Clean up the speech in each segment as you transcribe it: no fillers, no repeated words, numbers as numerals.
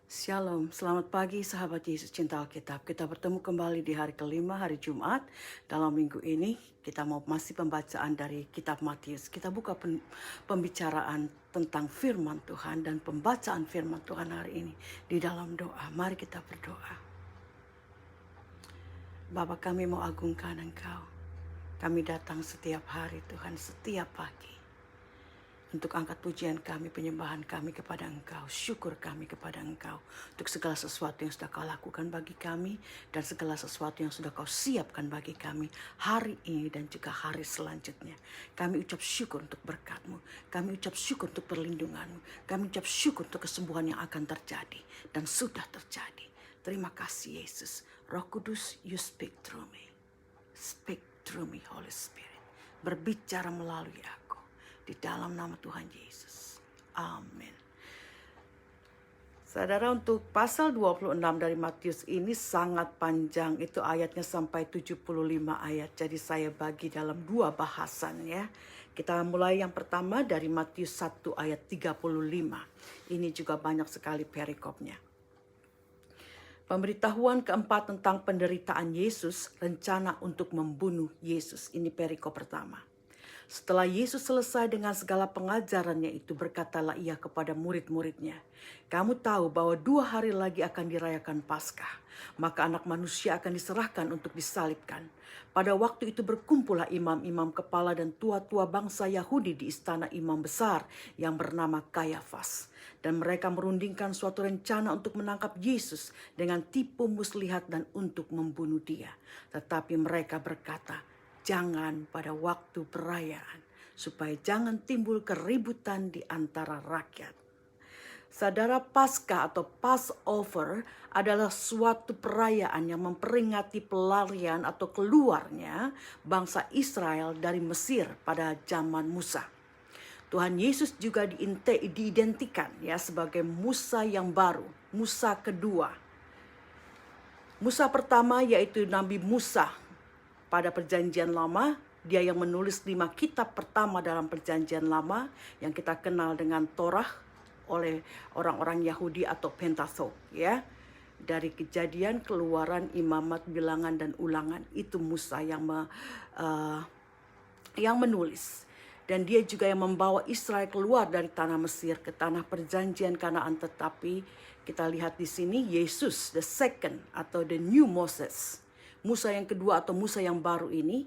Shalom, selamat pagi sahabat Yesus cinta Alkitab. Kita bertemu kembali di hari kelima, hari Jumat. Dalam minggu ini kita mau masih pembacaan dari kitab Matius. Kita buka pembicaraan tentang firman Tuhan dan pembacaan firman Tuhan hari ini di dalam doa. Mari kita berdoa. Bapa, kami mau agungkan Engkau. Kami datang setiap hari Tuhan, setiap pagi. Untuk angkat pujian kami, penyembahan kami kepada Engkau, syukur kami kepada Engkau untuk segala sesuatu yang sudah Kau lakukan bagi kami dan segala sesuatu yang sudah Kau siapkan bagi kami hari ini dan juga hari selanjutnya. Kami ucap syukur untuk berkat-Mu, kami ucap syukur untuk perlindungan-Mu, kami ucap syukur untuk kesembuhan yang akan terjadi dan sudah terjadi. Terima kasih Yesus. Roh Kudus, You speak through me. Speak through me, Holy Spirit. Berbicara melalui aku. Di dalam nama Tuhan Yesus. Amin. Saudara, untuk pasal 26 dari Matius ini sangat panjang. Itu ayatnya sampai 75 ayat. Jadi saya bagi dalam dua bahasan ya. Kita mulai yang pertama dari Matius 1 ayat 35. Ini juga banyak sekali perikopnya. Pemberitahuan keempat tentang penderitaan Yesus, rencana untuk membunuh Yesus. Ini perikop pertama. Setelah Yesus selesai dengan segala pengajarannya itu, berkatalah ia kepada murid-muridnya, "Kamu tahu bahwa 2 hari lagi akan dirayakan Paskah, maka Anak Manusia akan diserahkan untuk disalibkan. Pada waktu itu berkumpullah imam-imam kepala dan tua-tua bangsa Yahudi di istana imam besar yang bernama Kayafas. Dan mereka merundingkan suatu rencana untuk menangkap Yesus dengan tipu muslihat dan untuk membunuh dia. Tetapi mereka berkata, jangan pada waktu perayaan, supaya jangan timbul keributan di antara rakyat." Saudara, Paskah atau Passover adalah suatu perayaan yang memperingati pelarian atau keluarnya bangsa Israel dari Mesir pada zaman Musa. Tuhan Yesus juga diidentikan ya sebagai Musa yang baru, Musa kedua. Musa pertama yaitu Nabi Musa. Pada perjanjian lama, dia yang menulis 5 kitab pertama dalam perjanjian lama yang kita kenal dengan Torah oleh orang-orang Yahudi atau Pentateuch ya. Dari Kejadian, Keluaran, Imamat, Bilangan dan Ulangan, itu Musa yang menulis. Dan dia juga yang membawa Israel keluar dari tanah Mesir ke tanah perjanjian Kanaan. Tetapi kita lihat di sini Yesus the second atau the new Moses, Musa yang kedua atau Musa yang baru ini,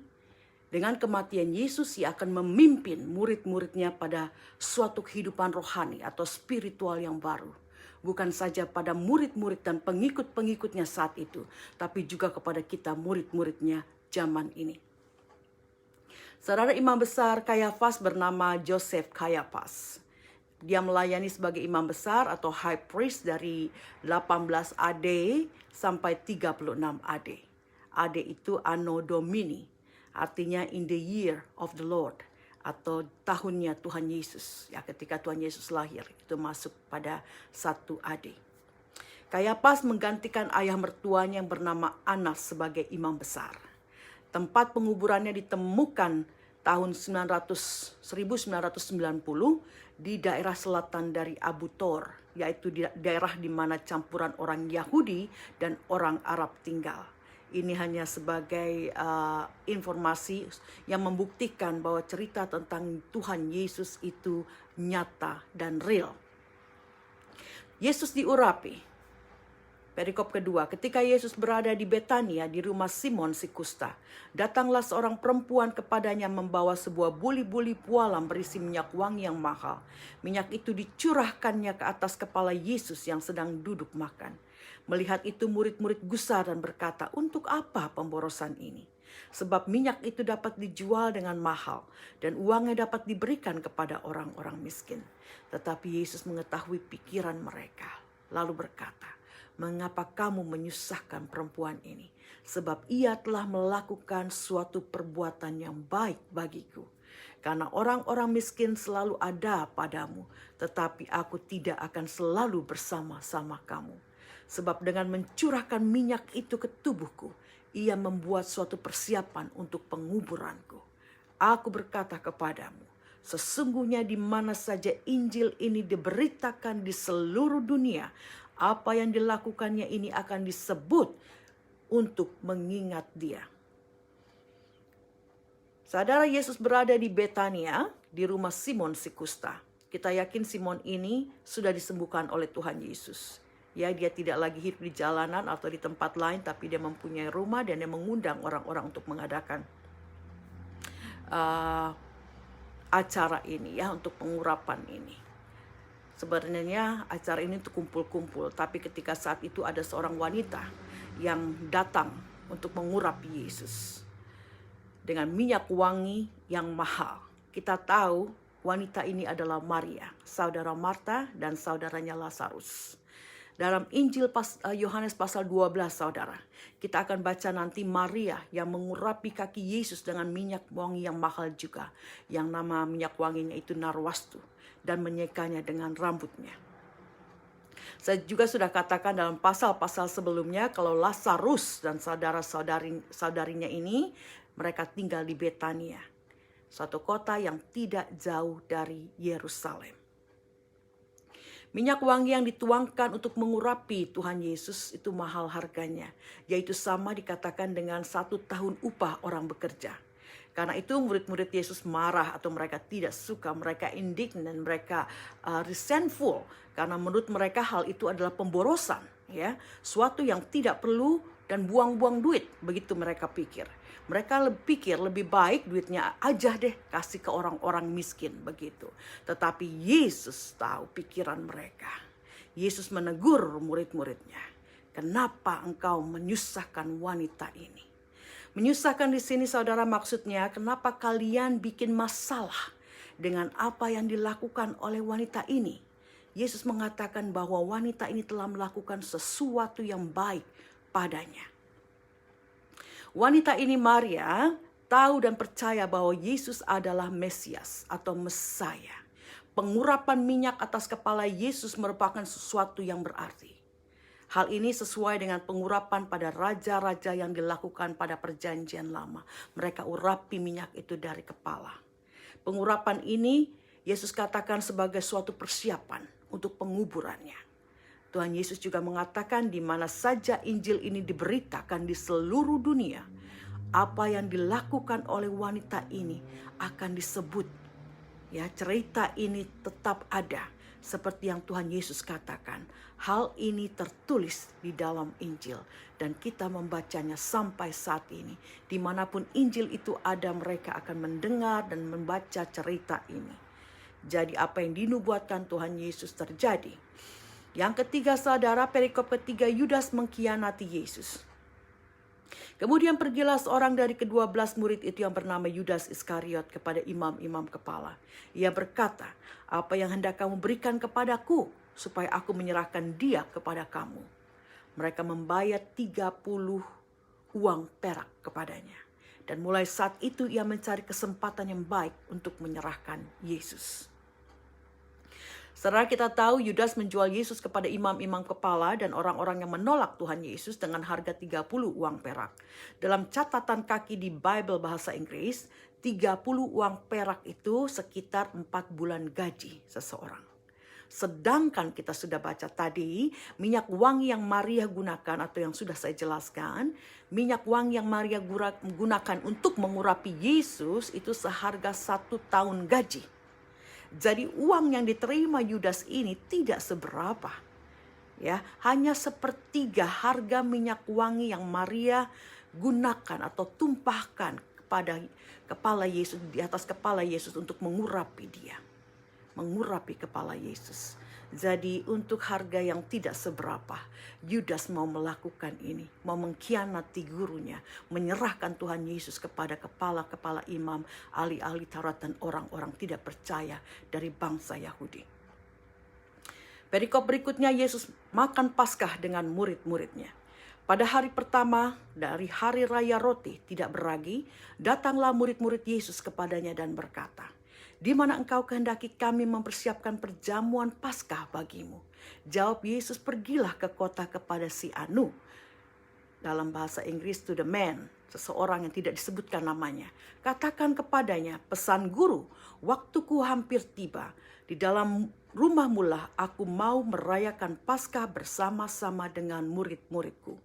dengan kematian Yesus ia akan memimpin murid-muridnya pada suatu kehidupan rohani atau spiritual yang baru. Bukan saja pada murid-murid dan pengikut-pengikutnya saat itu, tapi juga kepada kita murid-muridnya zaman ini. Saudara, imam besar Kayafas bernama Joseph Kayafas. Dia melayani sebagai imam besar atau high priest dari 18 AD sampai 36 AD. AD itu Anno Domini, artinya in the year of the Lord, atau tahunnya Tuhan Yesus. Ya, ketika Tuhan Yesus lahir, itu masuk pada 1 AD. Kayafas menggantikan ayah mertuanya yang bernama Anas sebagai imam besar. Tempat penguburannya ditemukan tahun 1990 di daerah selatan dari Abu Tor, yaitu di daerah di mana campuran orang Yahudi dan orang Arab tinggal. Ini hanya sebagai informasi yang membuktikan bahwa cerita tentang Tuhan Yesus itu nyata dan real. Yesus diurapi. Perikop kedua, ketika Yesus berada di Betania di rumah Simon si kusta, datanglah seorang perempuan kepadanya membawa sebuah buli-buli pualam berisi minyak wangi yang mahal. Minyak itu dicurahkannya ke atas kepala Yesus yang sedang duduk makan. Melihat itu murid-murid gusar dan berkata, "Untuk apa pemborosan ini? Sebab minyak itu dapat dijual dengan mahal dan uangnya dapat diberikan kepada orang-orang miskin." Tetapi Yesus mengetahui pikiran mereka, lalu berkata, "Mengapa kamu menyusahkan perempuan ini? Sebab ia telah melakukan suatu perbuatan yang baik bagiku. Karena orang-orang miskin selalu ada padamu, tetapi aku tidak akan selalu bersama-sama kamu. Sebab dengan mencurahkan minyak itu ke tubuhku, ia membuat suatu persiapan untuk penguburanku. Aku berkata kepadamu, sesungguhnya di mana saja Injil ini diberitakan di seluruh dunia, Apa yang dilakukannya ini akan disebut untuk mengingat dia. Saudara, Yesus berada di Betania, di rumah Simon si kusta. Kita yakin Simon ini sudah disembuhkan oleh Tuhan Yesus. Ya, dia tidak lagi hidup di jalanan atau di tempat lain, tapi dia mempunyai rumah dan dia mengundang orang-orang untuk mengadakan acara ini, ya, untuk pengurapan ini. Sebenarnya acara ini untuk kumpul-kumpul, tapi ketika saat itu ada seorang wanita yang datang untuk mengurapi Yesus dengan minyak wangi yang mahal. Kita tahu wanita ini adalah Maria, saudara Marta dan saudaranya Lazarus. Dalam Injil Yohanes pasal 12, saudara, kita akan baca nanti Maria yang mengurapi kaki Yesus dengan minyak wangi yang mahal juga, yang nama minyak wanginya itu narwastu, dan menyekanya dengan rambutnya. Saya juga sudah katakan dalam pasal-pasal sebelumnya kalau Lazarus dan saudara-saudarinya ini, mereka tinggal di Betania, suatu kota yang tidak jauh dari Yerusalem. Minyak wangi yang dituangkan untuk mengurapi Tuhan Yesus itu mahal harganya, yaitu sama dikatakan dengan 1 tahun upah orang bekerja. Karena itu murid-murid Yesus marah atau mereka tidak suka, mereka indignant, mereka resentful. Karena menurut mereka hal itu adalah pemborosan, ya, suatu yang tidak perlu dan buang-buang duit, begitu mereka pikir. Mereka pikir lebih baik duitnya aja deh kasih ke orang-orang miskin, begitu. Tetapi Yesus tahu pikiran mereka. Yesus menegur murid-muridnya, kenapa engkau menyusahkan wanita ini? Menyusahkan di sini, saudara, maksudnya kenapa kalian bikin masalah dengan apa yang dilakukan oleh wanita ini? Yesus mengatakan bahwa wanita ini telah melakukan sesuatu yang baik padanya. Wanita ini, Maria, tahu dan percaya bahwa Yesus adalah Mesias atau Mesaya. Pengurapan minyak atas kepala Yesus merupakan sesuatu yang berarti. Hal ini sesuai dengan pengurapan pada raja-raja yang dilakukan pada perjanjian lama. Mereka urapi minyak itu dari kepala. Pengurapan ini Yesus katakan sebagai suatu persiapan untuk penguburannya. Tuhan Yesus juga mengatakan di mana saja Injil ini diberitakan di seluruh dunia, apa yang dilakukan oleh wanita ini akan disebut. Ya, cerita ini tetap ada seperti yang Tuhan Yesus katakan. Hal ini tertulis di dalam Injil dan kita membacanya sampai saat ini. Dimanapun Injil itu ada, mereka akan mendengar dan membaca cerita ini. Jadi apa yang dinubuatkan Tuhan Yesus terjadi. Yang ketiga, saudara, perikop ketiga, Yudas mengkhianati Yesus. Kemudian pergilah seorang dari ke-12 murid itu yang bernama Yudas Iskariot kepada imam-imam kepala. Ia berkata, apa yang hendak kamu berikan kepadaku supaya aku menyerahkan dia kepada kamu? Mereka membayar 30 uang perak kepadanya. Dan mulai saat itu ia mencari kesempatan yang baik untuk menyerahkan Yesus. Saudara, kita tahu Yudas menjual Yesus kepada imam-imam kepala dan orang-orang yang menolak Tuhan Yesus dengan harga 30 uang perak. Dalam catatan kaki di Bible bahasa Inggris, 30 uang perak itu sekitar 4 bulan gaji seseorang. Sedangkan kita sudah baca tadi, minyak wangi yang Maria gunakan atau yang sudah saya jelaskan, minyak wangi yang Maria gunakan untuk mengurapi Yesus itu seharga 1 tahun gaji. Jadi uang yang diterima Yudas ini tidak seberapa. Ya, hanya sepertiga harga minyak wangi yang Maria gunakan atau tumpahkan kepada kepala Yesus, di atas kepala Yesus untuk mengurapi dia. Mengurapi kepala Yesus. Jadi untuk harga yang tidak seberapa, Yudas mau melakukan ini, mau mengkhianati gurunya, menyerahkan Tuhan Yesus kepada kepala-kepala imam, ahli-ahli Taurat dan orang-orang tidak percaya dari bangsa Yahudi. Perikop berikutnya, Yesus makan Paskah dengan murid-muridnya. Pada hari pertama dari hari raya roti tidak beragi, datanglah murid-murid Yesus kepadanya dan berkata, di mana engkau kehendaki kami mempersiapkan perjamuan Paskah bagimu? Jawab Yesus, pergilah ke kota kepada si Anu. Dalam bahasa Inggris, to the man, seseorang yang tidak disebutkan namanya. Katakan kepadanya, pesan guru, waktuku hampir tiba. Di dalam rumahmu lah aku mau merayakan Paskah bersama-sama dengan murid-muridku.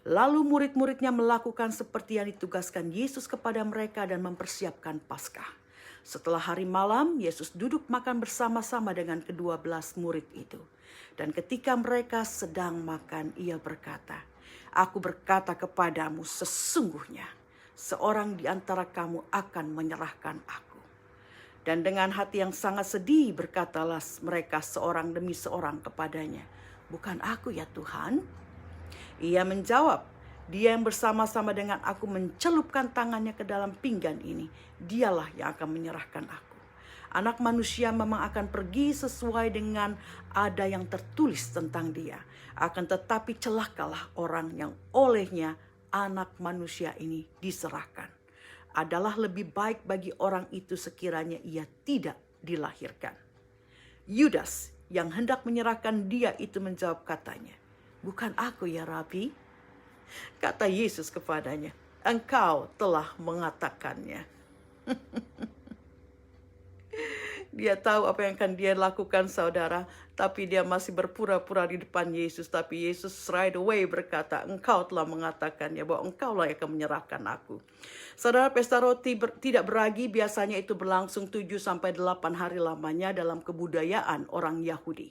Lalu murid-muridnya melakukan seperti yang ditugaskan Yesus kepada mereka dan mempersiapkan Paskah. Setelah hari malam, Yesus duduk makan bersama-sama dengan ke-12 murid itu. Dan ketika mereka sedang makan, ia berkata, "Aku berkata kepadamu, sesungguhnya seorang di antara kamu akan menyerahkan aku." Dan dengan hati yang sangat sedih berkatalah mereka seorang demi seorang kepadanya, "Bukan aku ya Tuhan?" Ia menjawab, "Dia yang bersama-sama dengan aku mencelupkan tangannya ke dalam pinggan ini, dialah yang akan menyerahkan aku. Anak manusia memang akan pergi sesuai dengan ada yang tertulis tentang dia. Akan tetapi celakalah orang yang olehnya anak manusia ini diserahkan. Adalah lebih baik bagi orang itu sekiranya ia tidak dilahirkan." Yudas yang hendak menyerahkan dia itu menjawab katanya, "Bukan aku ya Rabi." Kata Yesus kepadanya, "Engkau telah mengatakannya." Dia tahu apa yang akan dia lakukan, saudara. Tapi dia masih berpura-pura di depan Yesus. Tapi Yesus right away berkata, "Engkau telah mengatakannya, bahwa engkau lah yang akan menyerahkan aku." Saudara, pesta roti tidak beragi biasanya itu berlangsung 7-8 hari lamanya dalam kebudayaan orang Yahudi.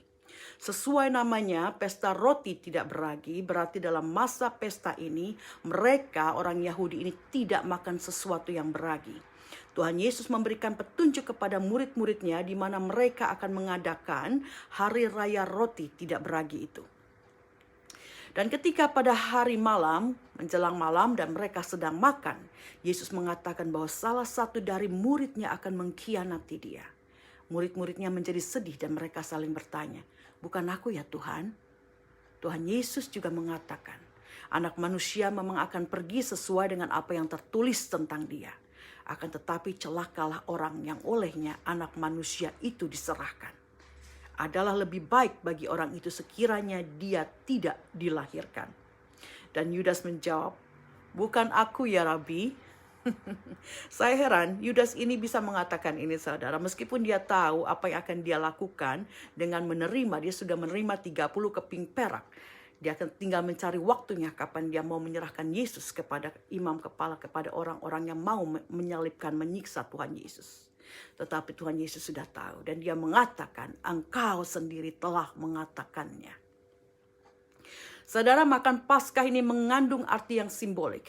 Sesuai namanya, pesta roti tidak beragi, berarti dalam masa pesta ini, mereka orang Yahudi ini tidak makan sesuatu yang beragi. Tuhan Yesus memberikan petunjuk kepada murid-muridnya di mana mereka akan mengadakan hari raya roti tidak beragi itu. Dan ketika pada hari malam, menjelang malam dan mereka sedang makan, Yesus mengatakan bahwa salah satu dari muridnya akan mengkhianati dia. Murid-muridnya menjadi sedih dan mereka saling bertanya, "Bukan aku ya Tuhan?" Tuhan Yesus juga mengatakan, Anak manusia memang akan pergi sesuai dengan apa yang tertulis tentang dia. Akan tetapi celakalah orang yang olehnya anak manusia itu diserahkan. Adalah lebih baik bagi orang itu sekiranya dia tidak dilahirkan. Dan Yudas menjawab, "Bukan aku ya Rabi." Saya heran Yudas ini bisa mengatakan ini, saudara. Meskipun dia tahu apa yang akan dia lakukan dengan menerima. Dia sudah menerima 30 keping perak. Dia akan tinggal mencari waktunya kapan dia mau menyerahkan Yesus kepada imam kepala, kepada orang-orang yang mau menyalibkan, menyiksa Tuhan Yesus. Tetapi Tuhan Yesus sudah tahu dan dia mengatakan, "Engkau sendiri telah mengatakannya." Saudara, makan Paskah ini mengandung arti yang simbolik.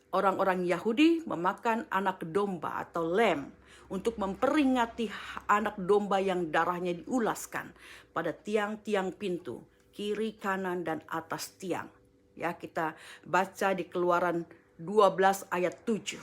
Orang-orang Yahudi memakan anak domba atau lamb untuk memperingati anak domba yang darahnya diulaskan pada tiang-tiang pintu, kiri, kanan, dan atas tiang. Ya, kita baca di Keluaran 12 ayat 7.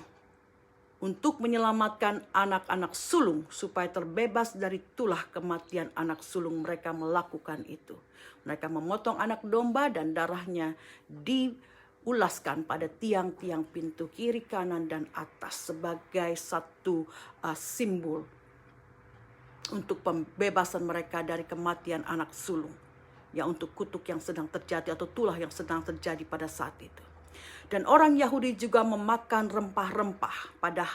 Untuk menyelamatkan anak-anak sulung supaya terbebas dari tulah kematian anak sulung, mereka melakukan itu. Mereka memotong anak domba dan darahnya diulaskan pada tiang-tiang pintu kiri, kanan, dan atas sebagai satu simbol untuk pembebasan mereka dari kematian anak sulung. Ya, untuk kutuk yang sedang terjadi atau tulah yang sedang terjadi pada saat itu. Dan orang Yahudi juga memakan rempah-rempah pada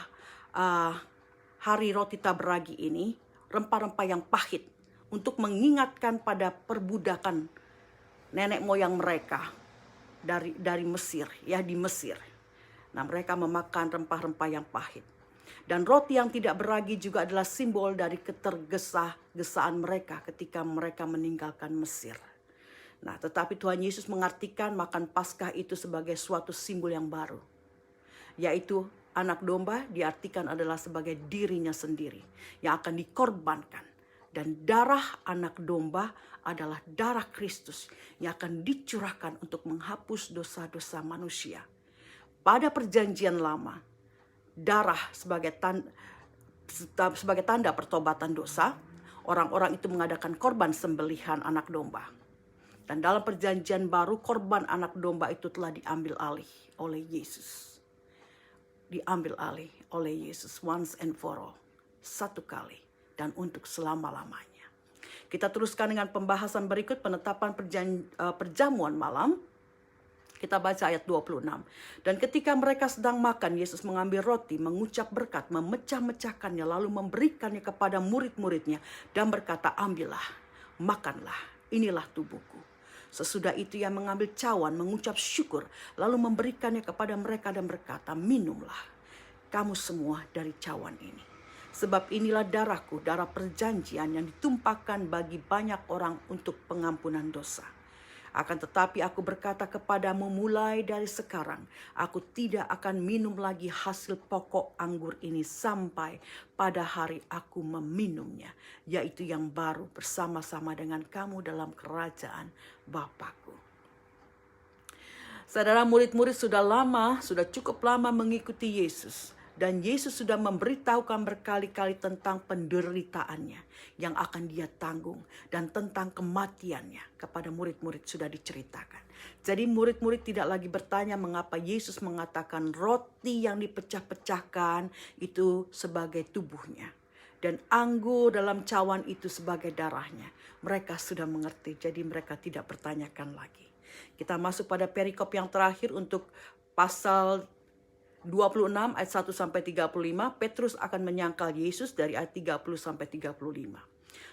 hari roti tak beragi ini. Rempah-rempah yang pahit untuk mengingatkan pada perbudakan nenek moyang mereka dari Mesir, ya, di Mesir. Nah, mereka memakan rempah-rempah yang pahit. Dan roti yang tidak beragi juga adalah simbol dari ketergesa-gesaan mereka ketika mereka meninggalkan Mesir. Nah, tetapi Tuhan Yesus mengartikan makan Paskah itu sebagai suatu simbol yang baru. Yaitu anak domba diartikan adalah sebagai dirinya sendiri yang akan dikorbankan. Dan darah anak domba adalah darah Kristus yang akan dicurahkan untuk menghapus dosa-dosa manusia. Pada perjanjian lama, darah sebagai tanda pertobatan dosa, orang-orang itu mengadakan korban sembelihan anak domba. Dan dalam perjanjian baru, korban anak domba itu telah diambil alih oleh Yesus. Diambil alih oleh Yesus once and for all. Satu kali dan untuk selama-lamanya. Kita teruskan dengan pembahasan berikut, penetapan perjamuan malam. Kita baca ayat 26. Dan ketika mereka sedang makan, Yesus mengambil roti, mengucap berkat, memecah-mecahkannya, lalu memberikannya kepada murid-muridnya dan berkata, ambillah, makanlah, inilah tubuhku. Sesudah itu ia mengambil cawan, mengucap syukur, lalu memberikannya kepada mereka dan berkata, minumlah kamu semua dari cawan ini. Sebab inilah darahku, darah perjanjian yang ditumpahkan bagi banyak orang untuk pengampunan dosa. Akan tetapi aku berkata kepadamu, mulai dari sekarang aku tidak akan minum lagi hasil pokok anggur ini sampai pada hari aku meminumnya, yaitu yang baru bersama-sama dengan kamu dalam kerajaan Bapakku. Saudara, murid-murid sudah cukup lama mengikuti Yesus. Dan Yesus sudah memberitahukan berkali-kali tentang penderitaannya yang akan dia tanggung. Dan tentang kematiannya kepada murid-murid sudah diceritakan. Jadi murid-murid tidak lagi bertanya mengapa Yesus mengatakan roti yang dipecah-pecahkan itu sebagai tubuhnya. Dan anggur dalam cawan itu sebagai darahnya. Mereka sudah mengerti, jadi mereka tidak bertanyakan lagi. Kita masuk pada perikop yang terakhir untuk pasal 26 ayat 1 sampai 35, Petrus akan menyangkal Yesus dari ayat 30 sampai 35.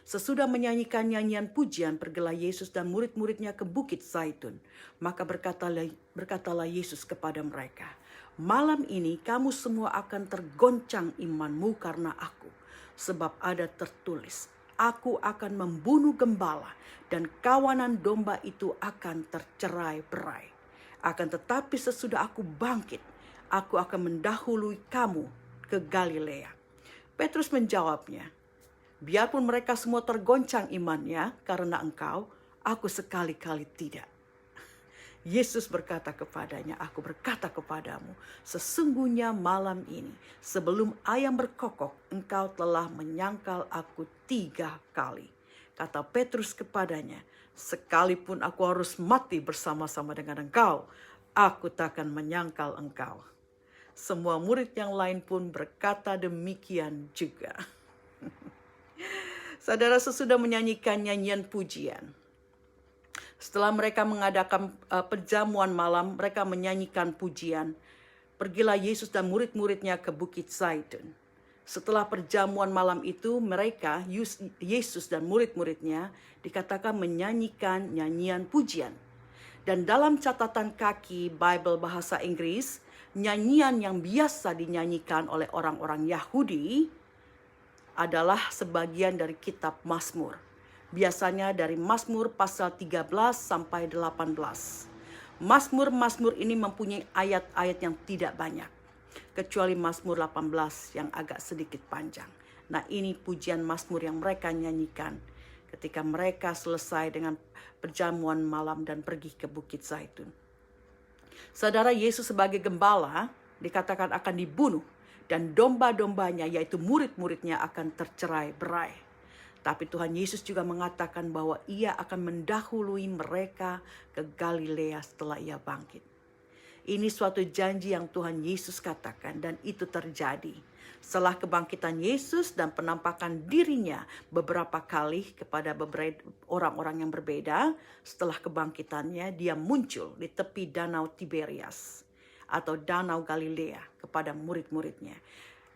Sesudah menyanyikan nyanyian pujian, pergilah Yesus dan murid-muridnya ke Bukit Zaitun. Maka berkatalah Yesus kepada mereka, malam ini kamu semua akan tergoncang imanmu karena aku. Sebab ada tertulis, aku akan membunuh gembala dan kawanan domba itu akan tercerai-berai. Akan tetapi sesudah aku bangkit, aku akan mendahului kamu ke Galilea. Petrus menjawabnya, biarpun mereka semua tergoncang imannya karena engkau, aku sekali-kali tidak. Yesus berkata kepadanya, aku berkata kepadamu, sesungguhnya malam ini sebelum ayam berkokok, engkau telah menyangkal aku 3 kali. Kata Petrus kepadanya, sekalipun aku harus mati bersama-sama dengan engkau, aku takkan menyangkal engkau. Semua murid yang lain pun berkata demikian juga. Saudara, sesudah menyanyikan nyanyian pujian, setelah mereka mengadakan perjamuan malam, mereka menyanyikan pujian. Pergilah Yesus dan murid-muridnya ke Bukit Zaitun. Setelah perjamuan malam itu, mereka, Yesus dan murid-muridnya, dikatakan menyanyikan nyanyian pujian. Dan dalam catatan kaki Bible bahasa Inggris, nyanyian yang biasa dinyanyikan oleh orang-orang Yahudi adalah sebagian dari kitab Mazmur. Biasanya dari Mazmur pasal 13 sampai 18. Mazmur-Mazmur ini mempunyai ayat-ayat yang tidak banyak, kecuali Mazmur 18 yang agak sedikit panjang. Nah, ini pujian Mazmur yang mereka nyanyikan ketika mereka selesai dengan perjamuan malam dan pergi ke Bukit Zaitun. Saudara, Yesus sebagai gembala dikatakan akan dibunuh dan domba-dombanya yaitu murid-muridnya akan tercerai-berai. Tapi Tuhan Yesus juga mengatakan bahwa ia akan mendahului mereka ke Galilea setelah ia bangkit. Ini suatu janji yang Tuhan Yesus katakan dan itu terjadi. Setelah kebangkitan Yesus dan penampakan dirinya beberapa kali kepada beberapa orang-orang yang berbeda, setelah kebangkitannya dia muncul di tepi danau Tiberias atau danau Galilea kepada murid-muridnya.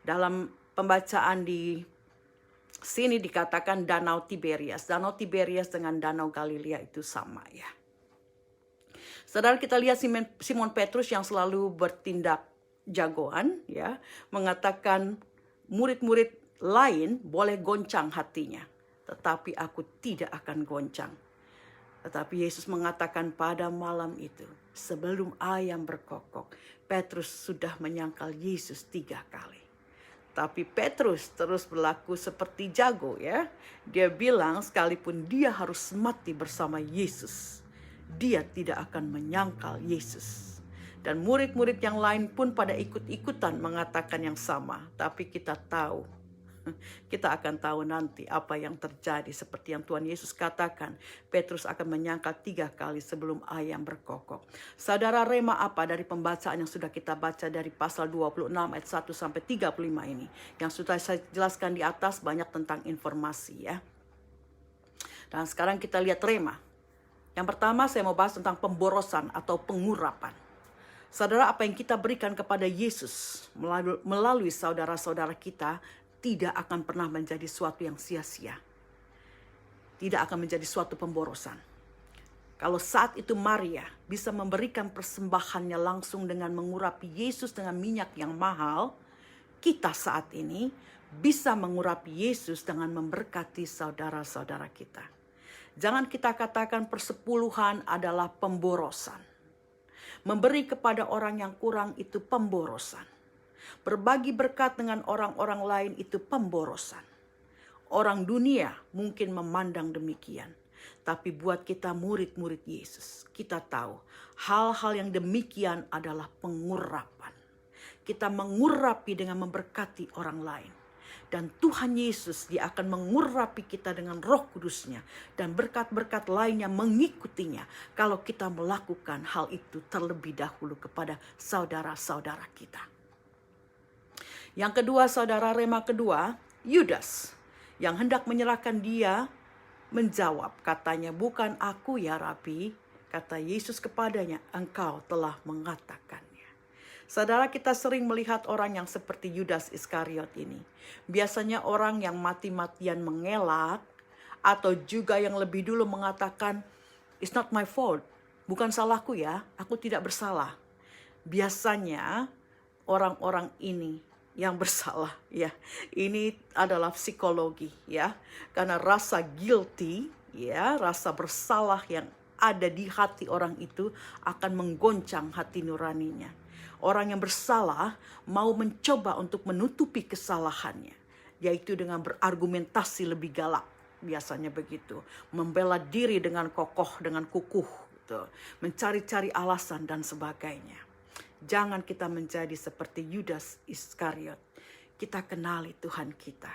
Dalam pembacaan di sini dikatakan danau Tiberias. Danau Tiberias dengan danau Galilea itu sama ya. Saudara, kita lihat Simon Petrus yang selalu bertindak jagoan ya, mengatakan murid-murid lain boleh goncang hatinya, tetapi aku tidak akan goncang. Tetapi Yesus mengatakan pada malam itu, sebelum ayam berkokok, Petrus sudah menyangkal Yesus 3 kali. Tapi Petrus terus berlaku seperti jago ya. Dia bilang sekalipun dia harus mati bersama Yesus, dia tidak akan menyangkal Yesus. Dan murid-murid yang lain pun pada ikut-ikutan mengatakan yang sama. Tapi kita tahu, kita akan tahu nanti apa yang terjadi. Seperti yang Tuhan Yesus katakan, Petrus akan menyangkal 3 kali sebelum ayam berkokok. Saudara, rema apa dari pembacaan yang sudah kita baca dari pasal 26 ayat 1 sampai 35 ini. Yang sudah saya jelaskan di atas banyak tentang informasi ya. Dan sekarang kita lihat rema. Yang pertama saya mau bahas tentang pemborosan atau pengurapan. Saudara, apa yang kita berikan kepada Yesus melalui saudara-saudara kita tidak akan pernah menjadi suatu yang sia-sia. Tidak akan menjadi suatu pemborosan. Kalau saat itu Maria bisa memberikan persembahannya langsung dengan mengurapi Yesus dengan minyak yang mahal, kita saat ini bisa mengurapi Yesus dengan memberkati saudara-saudara kita. Jangan kita katakan persepuluhan adalah pemborosan. Memberi kepada orang yang kurang itu pemborosan. Berbagi berkat dengan orang-orang lain itu pemborosan. Orang dunia mungkin memandang demikian. Tapi buat kita murid-murid Yesus, kita tahu hal-hal yang demikian adalah pengurapan. Kita mengurapi dengan memberkati orang lain. Dan Tuhan Yesus, dia akan mengurapi kita dengan Roh Kudus-Nya. Dan berkat-berkat lainnya mengikutinya. Kalau kita melakukan hal itu terlebih dahulu kepada saudara-saudara kita. Yang kedua, saudara, rema kedua, Yudas. Yang hendak menyerahkan dia menjawab, katanya, bukan aku ya Rabi. Kata Yesus kepadanya, engkau telah mengatakannya. Saudara, kita sering melihat orang yang seperti Yudas Iskariot ini. Biasanya orang yang mati-matian mengelak, atau juga yang lebih dulu mengatakan, it's not my fault, bukan salahku ya, aku tidak bersalah. Biasanya orang-orang ini yang bersalah ya. Ini adalah psikologi ya. Karena rasa guilty ya, rasa bersalah yang ada di hati orang itu akan menggoncang hati nuraninya. Orang yang bersalah mau mencoba untuk menutupi kesalahannya, yaitu dengan berargumentasi lebih galak, biasanya begitu, membela diri dengan kokoh, dengan kukuh, gitu. Mencari-cari alasan dan sebagainya. Jangan kita menjadi seperti Yudas Iskariot. Kita kenali Tuhan kita.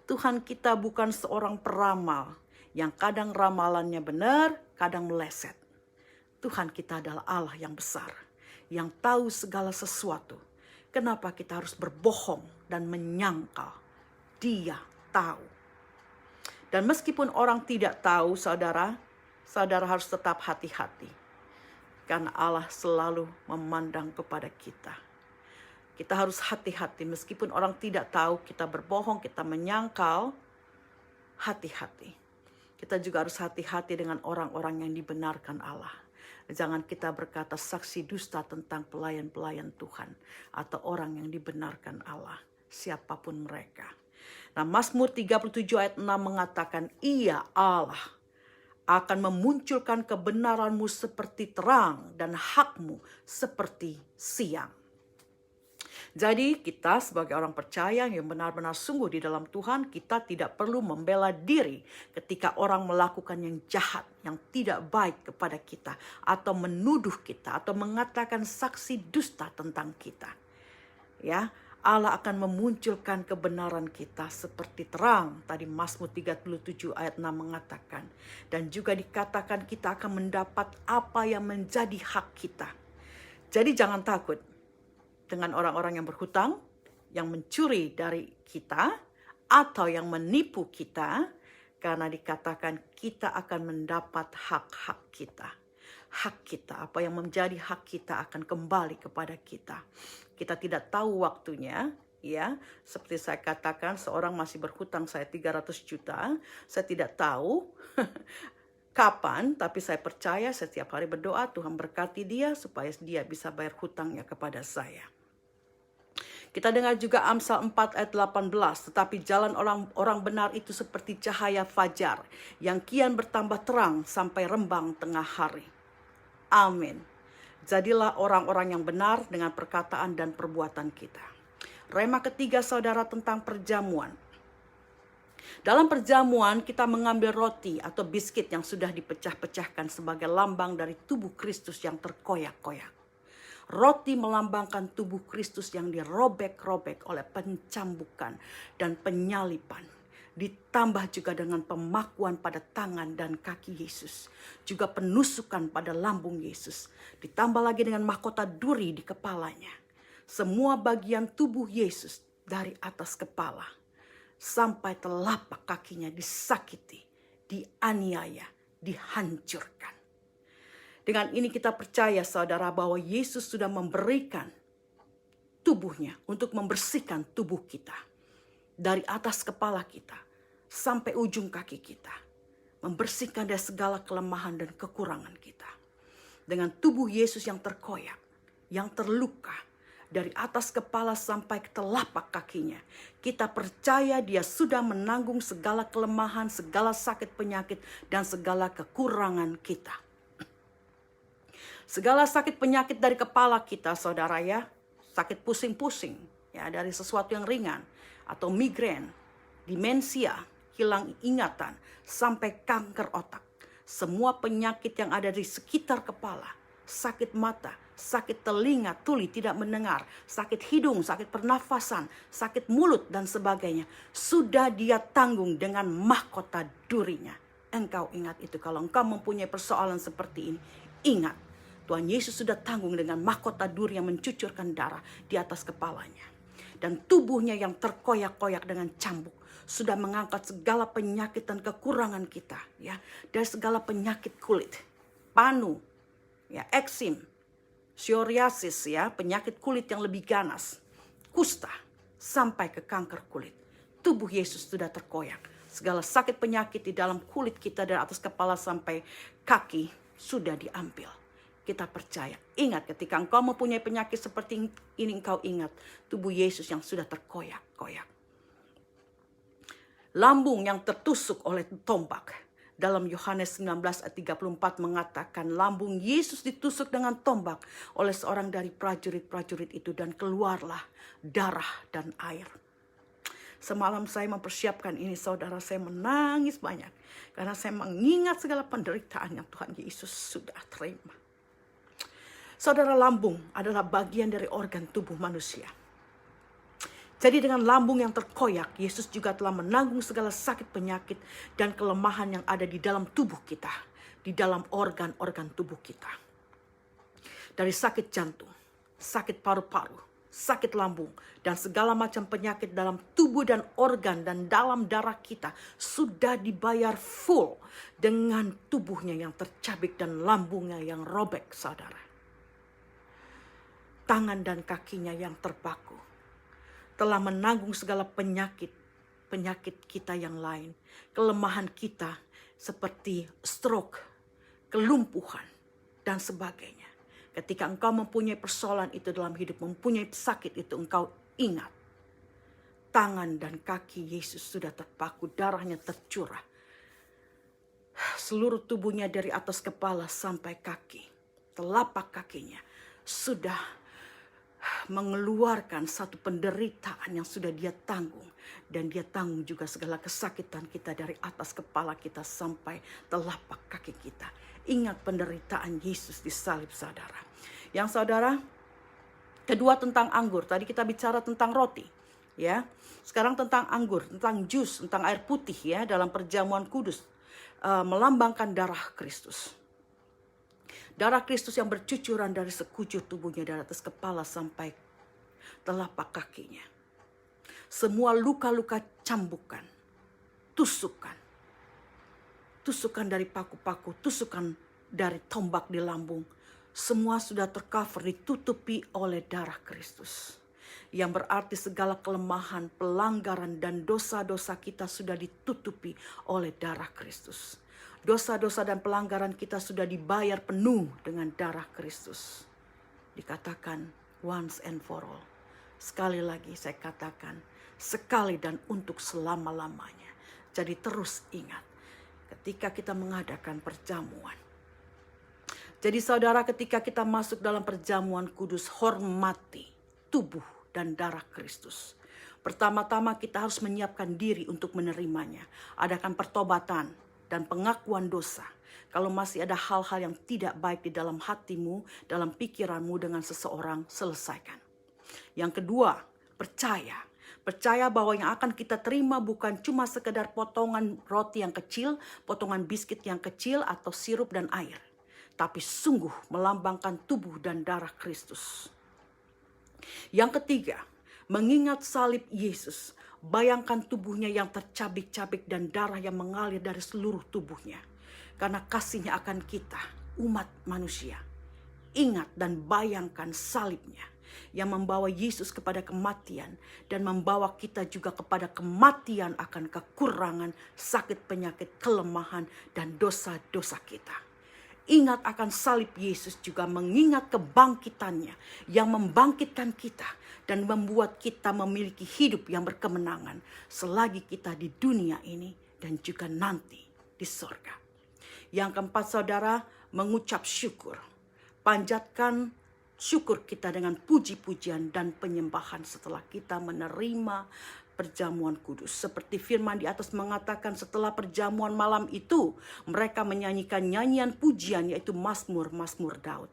Tuhan kita bukan seorang peramal yang kadang ramalannya benar, kadang meleset. Tuhan kita adalah Allah yang besar, yang tahu segala sesuatu. Kenapa kita harus berbohong dan menyangkal? Dia tahu. Dan meskipun orang tidak tahu, saudara harus tetap hati-hati. Karena Allah selalu memandang kepada kita. Kita harus hati-hati, meskipun orang tidak tahu kita berbohong, kita menyangkal, hati-hati. Kita juga harus hati-hati dengan orang-orang yang dibenarkan Allah. Jangan kita berkata saksi dusta tentang pelayan-pelayan Tuhan atau orang yang dibenarkan Allah, siapapun mereka. Nah, Mazmur 37 ayat 6 mengatakan, Ia Allah akan memunculkan kebenaranmu seperti terang dan hakmu seperti siang. Jadi kita sebagai orang percaya yang benar-benar sungguh di dalam Tuhan, kita tidak perlu membela diri ketika orang melakukan yang jahat, yang tidak baik kepada kita, atau menuduh kita, atau mengatakan saksi dusta tentang kita. Ya, Allah akan memunculkan kebenaran kita seperti terang. Tadi Mazmur 37 ayat 6 mengatakan. Dan juga dikatakan kita akan mendapat apa yang menjadi hak kita. Jadi jangan takut dengan orang-orang yang berhutang, yang mencuri dari kita, atau yang menipu kita, karena dikatakan kita akan mendapat hak-hak kita. Hak kita, apa yang menjadi hak kita akan kembali kepada kita. Kita tidak tahu waktunya, ya. Seperti saya katakan, seorang masih berhutang saya 300 juta, saya tidak tahu kapan, tapi saya percaya setiap hari berdoa, Tuhan berkati dia supaya dia bisa bayar hutangnya kepada saya. Kita dengar juga Amsal 4 ayat 18. Tetapi jalan orang benar itu seperti cahaya fajar, yang kian bertambah terang sampai rembang tengah hari. Amin. Jadilah orang-orang yang benar dengan perkataan dan perbuatan kita. Rema ketiga, saudara, tentang perjamuan. Dalam perjamuan kita mengambil roti atau biskuit yang sudah dipecah-pecahkan sebagai lambang dari tubuh Kristus yang terkoyak-koyak. Roti melambangkan tubuh Kristus yang dirobek-robek oleh pencambukan dan penyalipan. Ditambah juga dengan pemakuan pada tangan dan kaki Yesus. Juga penusukan pada lambung Yesus. Ditambah lagi dengan mahkota duri di kepalanya. Semua bagian tubuh Yesus dari atas kepala sampai telapak kakinya disakiti, dianiaya, dihancurkan. Dengan ini kita percaya saudara bahwa Yesus sudah memberikan tubuhnya untuk membersihkan tubuh kita. Dari atas kepala kita sampai ujung kaki kita. Membersihkan dari segala kelemahan dan kekurangan kita. Dengan tubuh Yesus yang terkoyak, yang terluka, dari atas kepala sampai ke telapak kakinya. Kita percaya dia sudah menanggung segala kelemahan, segala sakit penyakit, dan segala kekurangan kita. Segala sakit penyakit dari kepala kita, saudara ya. Sakit pusing-pusing, ya, dari sesuatu yang ringan. Atau migrain, demensia, hilang ingatan, sampai kanker otak. Semua penyakit yang ada di sekitar kepala, sakit mata, sakit telinga, tuli, tidak mendengar, sakit hidung, sakit pernafasan, sakit mulut, dan sebagainya. Sudah dia tanggung dengan mahkota durinya. Engkau ingat itu, kalau engkau mempunyai persoalan seperti ini, ingat. Tuhan Yesus sudah tanggung dengan mahkota duri yang mencucurkan darah di atas kepalanya. Dan tubuhnya yang terkoyak-koyak dengan cambuk sudah mengangkat segala penyakit dan kekurangan kita, ya, dari segala penyakit kulit, panu, ya, eksim, psoriasis, ya, penyakit kulit yang lebih ganas, kusta, sampai ke kanker kulit. Tubuh Yesus sudah terkoyak. Segala sakit penyakit di dalam kulit kita dari atas kepala sampai kaki sudah diambil. Kita percaya. Ingat, ketika engkau mempunyai penyakit seperti ini, engkau ingat tubuh Yesus yang sudah terkoyak-koyak. Lambung yang tertusuk oleh tombak. Dalam Yohanes 19 ayat 34 mengatakan lambung Yesus ditusuk dengan tombak oleh seorang dari prajurit-prajurit itu, dan keluarlah darah dan air. Semalam saya mempersiapkan ini, saudara, saya menangis banyak. Karena saya mengingat segala penderitaan yang Tuhan Yesus sudah terima. Saudara, lambung adalah bagian dari organ tubuh manusia. Jadi dengan lambung yang terkoyak, Yesus juga telah menanggung segala sakit penyakit dan kelemahan yang ada di dalam tubuh kita. Di dalam organ-organ tubuh kita. Dari sakit jantung, sakit paru-paru, sakit lambung, dan segala macam penyakit dalam tubuh dan organ dan dalam darah kita sudah dibayar full dengan tubuhnya yang tercabik dan lambungnya yang robek, saudara. Tangan dan kakinya yang terpaku telah menanggung segala penyakit kita yang lain. Kelemahan kita seperti stroke, kelumpuhan, dan sebagainya. Ketika engkau mempunyai persoalan itu dalam hidup, mempunyai sakit itu, engkau ingat. Tangan dan kaki Yesus sudah terpaku, darahnya tercurah. Seluruh tubuhnya dari atas kepala sampai kaki, telapak kakinya sudah mengeluarkan satu penderitaan yang sudah dia tanggung. Dan dia tanggung juga segala kesakitan kita dari atas kepala kita sampai telapak kaki kita. Ingat penderitaan Yesus di salib, saudara. Yang saudara, kedua tentang anggur. Tadi kita bicara tentang roti, ya. Sekarang tentang anggur, tentang jus, tentang air putih, ya, dalam perjamuan kudus. Melambangkan darah Kristus. Darah Kristus yang bercucuran dari sekujur tubuhnya dari atas kepala sampai telapak kakinya. Semua luka-luka cambukan, tusukan dari paku-paku, tusukan dari tombak di lambung. Semua sudah tercover, ditutupi oleh darah Kristus. Yang berarti segala kelemahan, pelanggaran, dan dosa-dosa kita sudah ditutupi oleh darah Kristus. Dosa-dosa dan pelanggaran kita sudah dibayar penuh dengan darah Kristus. Dikatakan once and for all. Sekali lagi saya katakan, sekali dan untuk selama-lamanya. Jadi terus ingat ketika kita mengadakan perjamuan. Jadi saudara, ketika kita masuk dalam perjamuan kudus, hormati tubuh dan darah Kristus. Pertama-tama kita harus menyiapkan diri untuk menerimanya. Adakan pertobatan dan pengakuan dosa. Kalau masih ada hal-hal yang tidak baik di dalam hatimu, dalam pikiranmu dengan seseorang, selesaikan. Yang kedua, percaya. Percaya bahwa yang akan kita terima bukan cuma sekedar potongan roti yang kecil, potongan biskuit yang kecil, atau sirup dan air. Tapi sungguh melambangkan tubuh dan darah Kristus. Yang ketiga, mengingat salib Yesus. Bayangkan tubuhnya yang tercabik-cabik dan darah yang mengalir dari seluruh tubuhnya. Karena kasihnya akan kita, umat manusia. Ingat dan bayangkan salibnya yang membawa Yesus kepada kematian dan membawa kita juga kepada kematian akan kekurangan, sakit, penyakit, kelemahan, dan dosa-dosa kita. Ingat akan salib Yesus juga mengingat kebangkitannya yang membangkitkan kita dan membuat kita memiliki hidup yang berkemenangan selagi kita di dunia ini dan juga nanti di sorga. Yang keempat, saudara, mengucap syukur. Panjatkan syukur kita dengan puji-pujian dan penyembahan setelah kita menerima perjamuan kudus. Seperti firman di atas mengatakan, setelah perjamuan malam itu mereka menyanyikan nyanyian pujian, yaitu Mazmur Daud.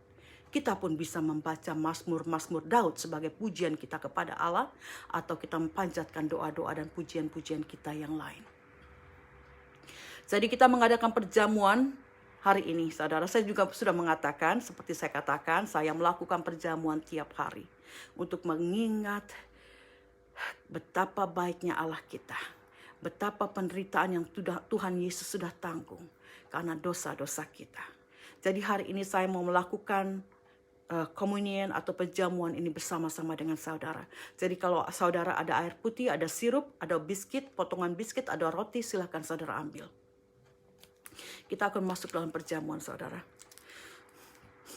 Kita pun bisa membaca Mazmur Daud sebagai pujian kita kepada Allah, atau kita memanjatkan doa-doa dan pujian-pujian kita yang lain. Jadi kita mengadakan perjamuan hari ini, saudara. Saya juga sudah mengatakan, seperti saya katakan, saya melakukan perjamuan tiap hari untuk mengingat betapa baiknya Allah kita, betapa penderitaan yang Tuhan Yesus sudah tanggung karena dosa-dosa kita. Jadi hari ini saya mau melakukan komunian atau perjamuan ini bersama-sama dengan saudara. Jadi kalau saudara ada air putih, ada sirup, ada biskuit, potongan biskuit, ada roti, silahkan saudara ambil. Kita akan masuk dalam perjamuan, saudara.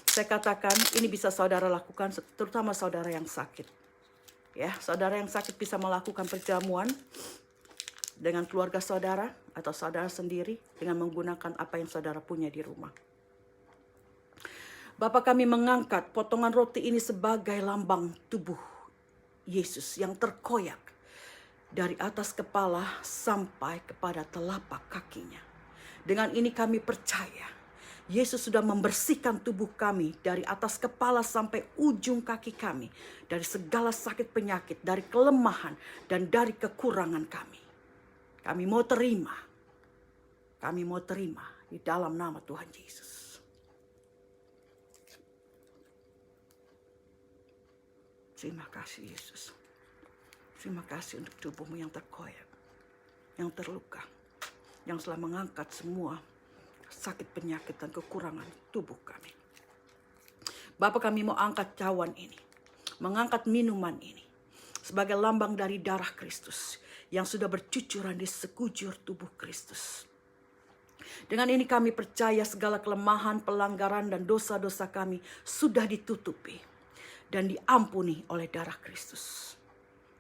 Saya katakan ini bisa saudara lakukan, terutama saudara yang sakit. Ya, saudara yang sakit bisa melakukan perjamuan dengan keluarga saudara atau saudara sendiri dengan menggunakan apa yang saudara punya di rumah. Bapa, kami mengangkat potongan roti ini sebagai lambang tubuh Yesus yang terkoyak dari atas kepala sampai kepada telapak kakinya. Dengan ini kami percaya Yesus sudah membersihkan tubuh kami dari atas kepala sampai ujung kaki kami, dari segala sakit penyakit, dari kelemahan, dan dari kekurangan kami. Kami mau terima di dalam nama Tuhan Yesus. Terima kasih Yesus. Terima kasih untuk tubuhmu yang terkoyak, yang terluka, yang telah mengangkat semua sakit, penyakit, dan kekurangan tubuh kami. Bapa, kami mau angkat cawan ini, mengangkat minuman ini sebagai lambang dari darah Kristus yang sudah bercucuran di sekujur tubuh Kristus. Dengan ini kami percaya segala kelemahan, pelanggaran, dan dosa-dosa kami sudah ditutupi dan diampuni oleh darah Kristus.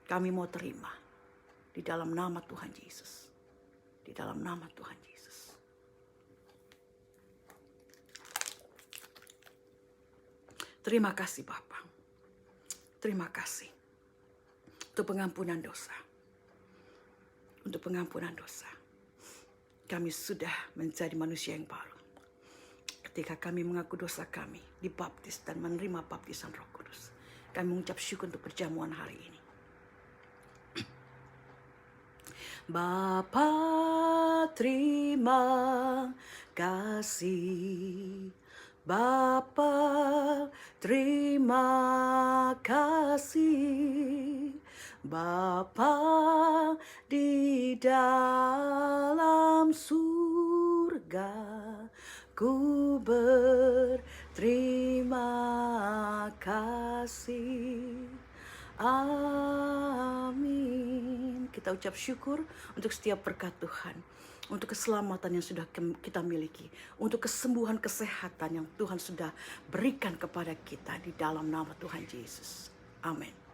Kami mau terima di dalam nama Tuhan Yesus. Di dalam nama Tuhan Yesus. Terima kasih Bapa. Terima kasih untuk pengampunan dosa. Untuk pengampunan dosa. Kami sudah menjadi manusia yang baru. Ketika kami mengaku dosa kami, dibaptis dan menerima baptisan Roh Kudus. Kami mengucap syukur untuk perjamuan hari ini. Bapa, terima kasih. Bapa, terima kasih. Bapa di dalam surga, ku berterima kasih. Amin. Kita ucap syukur untuk setiap berkat Tuhan, untuk keselamatan yang sudah kita miliki, untuk kesembuhan, kesehatan yang Tuhan sudah berikan kepada kita di dalam nama Tuhan Yesus. Amin.